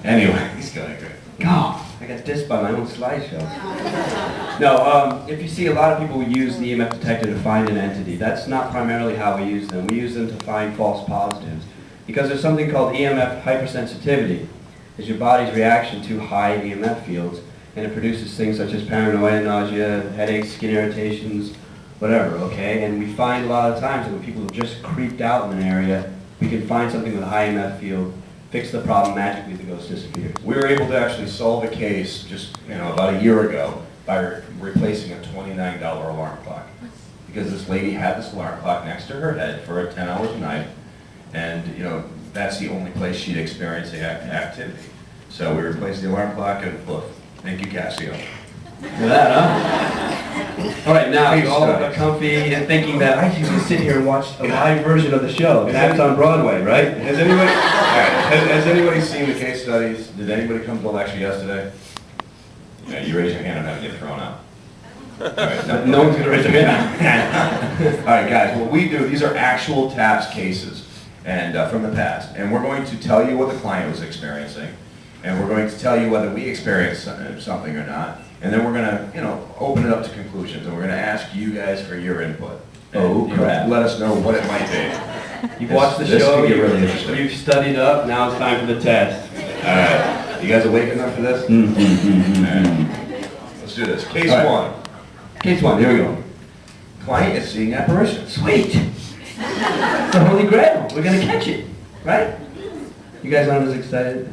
Anyway, he's going good. God, I got dissed by my own slideshow. No, if you see a lot of people use the EMF detector to find an entity, that's not primarily how we use them. We use them to find false positives. Because there's something called EMF hypersensitivity. It's your body's reaction to high EMF fields, and it produces things such as paranoia, nausea, headaches, skin irritations, whatever, okay? And we find a lot of times that when people have just creeped out in an area, we can find something with a high EMF field, fix the problem, magically the ghost disappears. We were able to actually solve a case just about a year ago by replacing a $29 alarm clock. Because this lady had this alarm clock next to her head for 10 hours a night, and that's the only place she'd experience the activity. So we replaced the alarm clock and poof. Thank you, Casio. Look at that, huh? All right, now you're all comfy and thinking that I should sit here and watch a live version of the show. That's on Broadway, right? Has anybody seen the case studies? Did anybody come to the lecture yesterday? Yeah, you raise your hand, I'm not going to get thrown out. All right, no one's going to raise their hand. All right, guys, what we do, these are actual TAPS cases and from the past. And we're going to tell you what the client was experiencing. And we're going to tell you whether we experienced something or not. And then we're going to, open it up to conclusions. And we're going to ask you guys for your input. And, crap. Let us know what it might be. You've watched the show, you've studied up, now it's time for the test. All right. You guys awake enough for this? All right. Let's do this. Case one. Case one, here we go. Client is seeing apparitions. Sweet! It's the Holy Grail. We're going to catch it, right? You guys aren't as excited?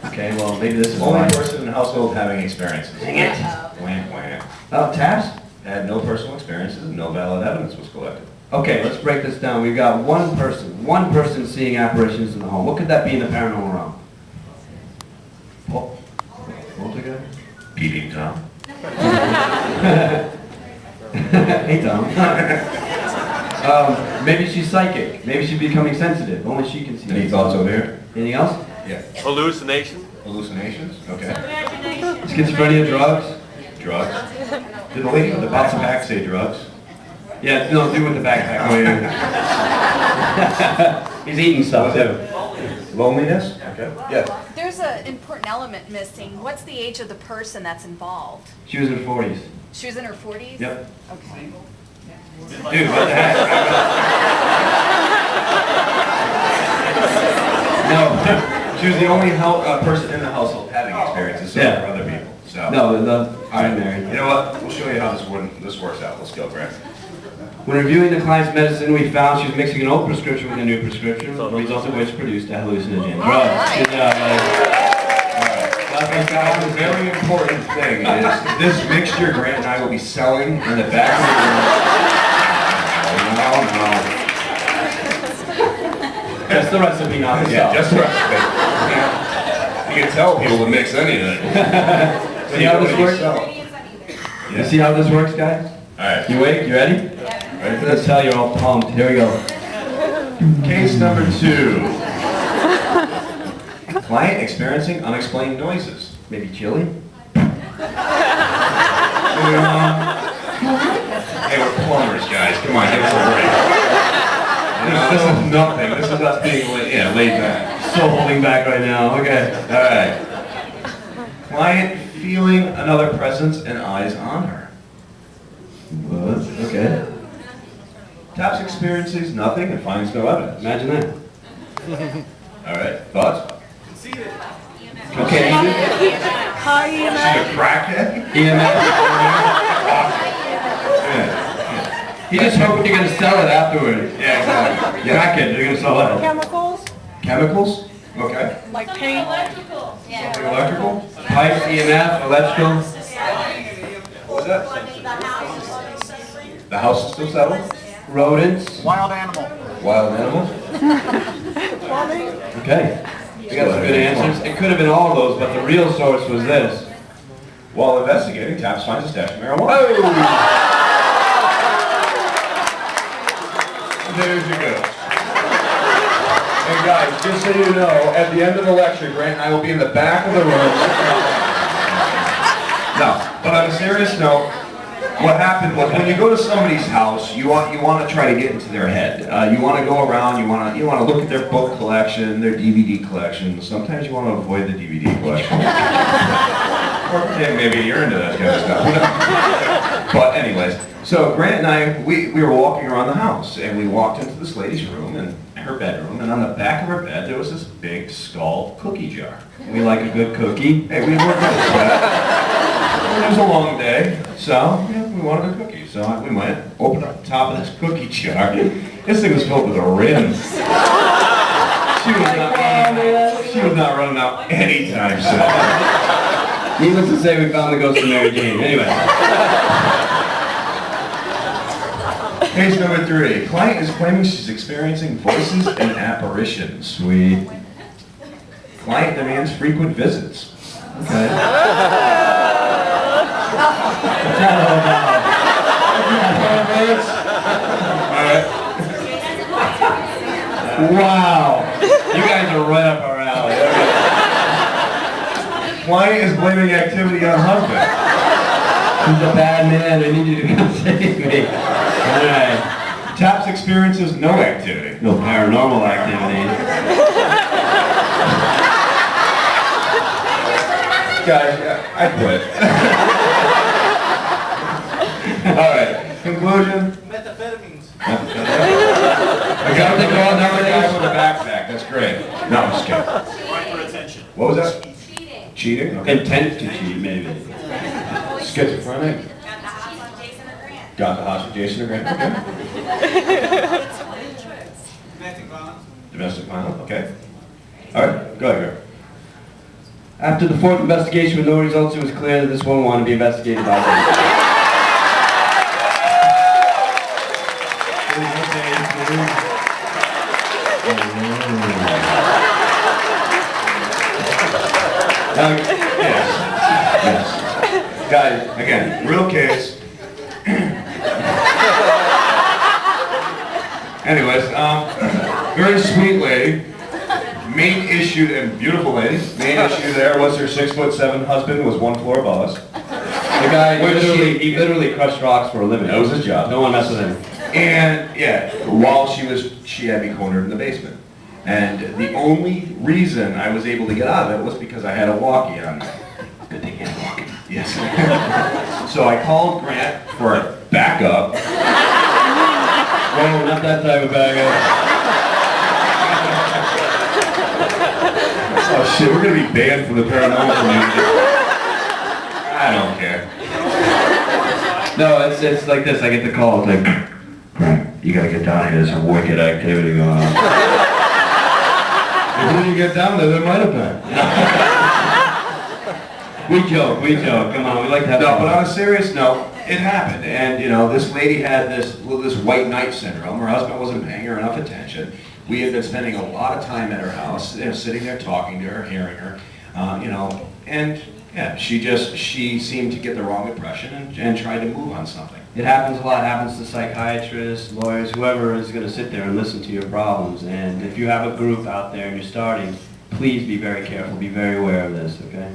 Okay, well, maybe this is the only person in the household having experiences. Dang it! Wham, wham. Oh, TAPS? Had no personal experiences, and no valid evidence was collected. Okay, let's break this down. We've got one person seeing apparitions in the home. What could that be in the paranormal realm? Poltergeist? Peeping Tom. Hey, Tom. Maybe she's psychic. Maybe she's becoming sensitive. Only she can see. Any thoughts over here? Anything else? Yeah. Hallucination? Hallucinations? Okay. Schizophrenia, drugs? Drugs. Did the lady with the backpack say drugs? Yeah, no, do with the backpack. He's eating stuff too. Loneliness? Okay. Yeah. There's an important element missing. What's the age of the person that's involved? She was in her 40s. She was in her 40s? Yep. Okay. Dude, what the heck? No, she was the only person in the household having experiences, so for other people. So. No, I'm married. You know what? We'll show you how this works out. Let's go, Grant. When reviewing the client's medicine, we found she was mixing an old prescription with a new prescription, the result of which produced a hallucinogen drug. Right. Good job, guys. Guys, a very important thing is this mixture Grant and I will be selling in the back of the room. No. Just the recipe, not the Yeah, just the recipe. You can tell people to mix anything. See how this works? You see how this works, guys? All right. You awake? You ready? Ready for Let's this? tell you're all pumped. Here we go. Case number 2. Client experiencing unexplained noises. Maybe chilly? Hey, we're plumbers, guys. Come on, give us a break. This is nothing. This is us being laid back. So holding back right now. Okay. All right. Client feeling another presence and eyes on her. What? Okay. TAPS experiences nothing and finds no evidence. Imagine that. All right. Thoughts? Okay. Hi, She's a crackhead? EMF. You just hoping you're going to sell it afterwards. Yeah, exactly. Crack it. You're going to sell it. Chemicals, Chemicals? Okay. like paint. Something electrical? Pipes, EMF, electrical. What was that? The house is still settled? Rodents. Wild animal. Wild animals? Okay. We got some good answers. It could have been all of those, but the real source was this. While investigating, TAPS finds a stash of marijuana. Oh! There's your go. And guys, just so you know, at the end of the lecture, Grant and I will be in the back of the room. No, but on a serious note, what happened was when you go to somebody's house, you want to try to get into their head. You want to go around. You want to look at their book collection, their DVD collection. Sometimes you want to avoid the DVD collection. Or hey, maybe you're into that kind of stuff. But anyways, so Grant and I, we were walking around the house, and we walked into this lady's room and her bedroom, and on the back of her bed there was this big skull cookie jar. We like a good cookie. Hey, we were good at that. It was a long day, so yeah, we wanted a cookie. So we went, opened up the top of this cookie jar. This thing was filled with a rim. She was not running out anytime soon. Needless to say, we found the ghost of Mary Jane. Anyway. Case number 3. Client is claiming she's experiencing voices and apparitions. Sweet. Client demands frequent visits. Okay. Alright. Wow. You guys are right up our alley. Client is blaming activity on husband. He's a bad man. I need you to come save me. Alright. TAPS experiences no activity. No paranormal activity. Guys, I quit. Alright, conclusion. Methamphetamines. I got the call another guy with a backpack. That's great. No, I'm just kidding. Right for attention. What was that? Cheating? Okay. Intent to cheat, maybe. Schizophrenic? Got the house with Jason or Grant? Okay. Domestic violence. Domestic violence? Okay. Alright, go ahead, Grant. After the 4th investigation with no results, it was clear that this woman wanted to be investigated by them. Yes. Guys, again, real case. Anyways, very sweet lady. Main issue, and beautiful lady. Main issue there was her 6'7" husband was 1 floor above us. The guy, he literally crushed rocks for a living. That was his job. No one mess with him. And yeah, while she had me cornered in the basement. And the only reason I was able to get out of it was because I had a walkie on me. Good thing I had a walkie. Yes. So I called Grant for a backup. Whoa, not that type of backup. Oh shit, we're gonna be banned from the paranormal community. I don't care. No, it's like this. I get the call. It's like, Grant, you gotta get down here. There's some wicked activity going on. If we didn't get down there, there might have been. We joke. Come on, we like to have No, fun. but on a serious note, it happened. And, you know, this lady had this white knight syndrome. Her husband wasn't paying her enough attention. We had been spending a lot of time at her house, you know, sitting there talking to her, hearing her, you know, and yeah, she seemed to get the wrong impression and tried to move on something. It happens a lot. It happens to psychiatrists, lawyers, whoever is going to sit there and listen to your problems. And if you have a group out there and you're starting, please be very careful. Be very aware of this, okay?